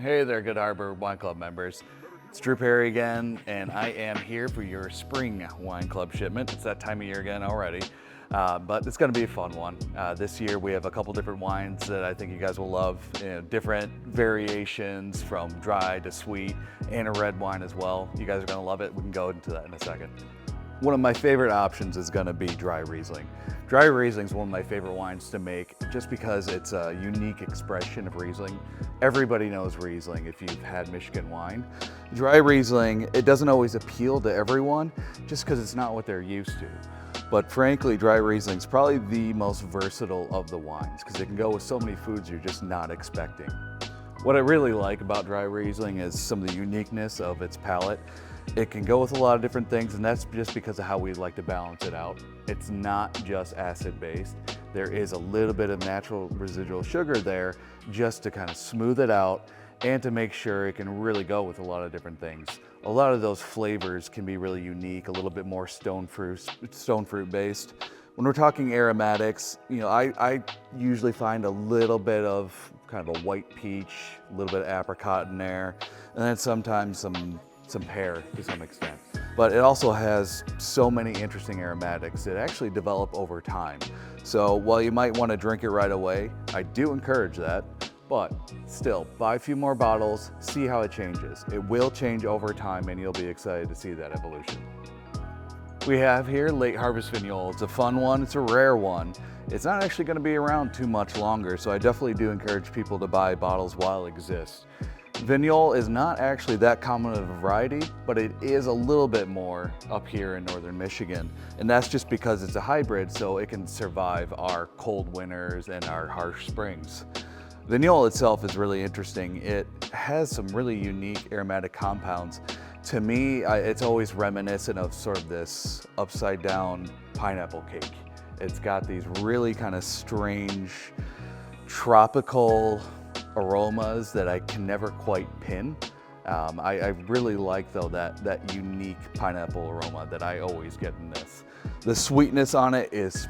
Hey there, Good Harbor Wine Club members. It's Drew Perry again, and I am here for your spring wine club shipment. It's that time of year again already, but it's going to be a fun one. This year we have a couple different wines that I think you guys will love. Different variations from dry to sweet, and a red wine as well. You guys are going to love it. We can go into that in a second. One of my favorite options is going to be dry Riesling. Dry Riesling is one of my favorite wines to make just because it's a unique expression of Riesling. Everybody knows Riesling if you've had Michigan wine. Dry Riesling, it doesn't always appeal to everyone just because it's not what they're used to. But frankly, dry Riesling is probably the most versatile of the wines because it can go with so many foods you're just not expecting. What I really like about dry Riesling is some of the uniqueness of its palate. It can go with a lot of different things, and that's just because of how we like to balance it out. It's not just acid-based. There is a little bit of natural residual sugar there just to kind of smooth it out and to make sure it can really go with a lot of different things. A lot of those flavors can be really unique, a little bit more stone fruit based. When we're talking aromatics, I usually find a little bit of kind of a white peach, a little bit of apricot in there, and then sometimes some pear to some extent. But it also has so many interesting aromatics that actually develop over time. So while you might want to drink it right away, I do encourage that, but still buy a few more bottles, see how it changes. It will change over time and you'll be excited to see that evolution. We have here Late Harvest Vigneul. It's a fun one, it's a rare one. It's not actually going to be around too much longer, so I definitely do encourage people to buy bottles while it exists. Vigneul is not actually that common of a variety, but it is a little bit more up here in northern Michigan. And that's just because it's a hybrid, so it can survive our cold winters and our harsh springs. Vigneul itself is really interesting. It has some really unique aromatic compounds. To me, it's always reminiscent of sort of this upside down pineapple cake. It's got these really kind of strange tropical aromas that I can never quite pin. I really like though that unique pineapple aroma that I always get in this. The sweetness on it is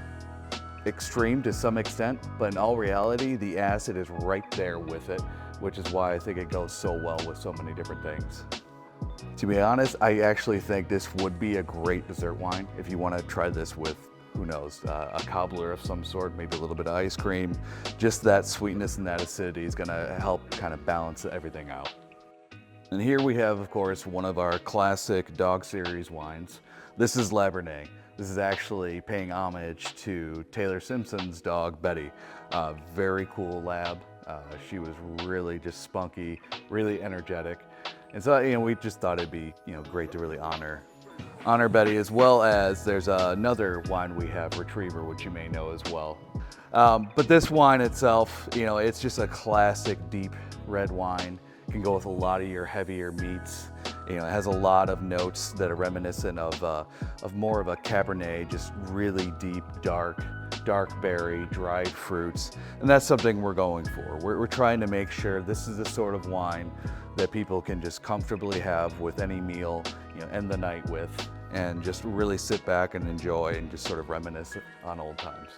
extreme to some extent, but in all reality, the acid is right there with it, which is why I think it goes so well with so many different things. To be honest, I actually think this would be a great dessert wine if you want to try this with, who knows, a cobbler of some sort, maybe a little bit of ice cream. Just that sweetness and that acidity is going to help kind of balance everything out. And here we have, of course, one of our classic dog series wines. This is Labrador. This is actually paying homage to Taylor Simpson's dog, Betty. Very cool lab. She was really just spunky, really energetic. And so, we just thought it'd be, great to really honor Betty, as well as there's another wine we have, Retriever, which you may know as well. But this wine itself, it's just a classic deep red wine. It can go with a lot of your heavier meats. It has a lot of notes that are reminiscent of more of a Cabernet, just really deep, dark berry, dried fruits. And that's something we're going for. We're trying to make sure this is the sort of wine that people can just comfortably have with any meal, end the night with, and just really sit back and enjoy and just sort of reminisce on old times.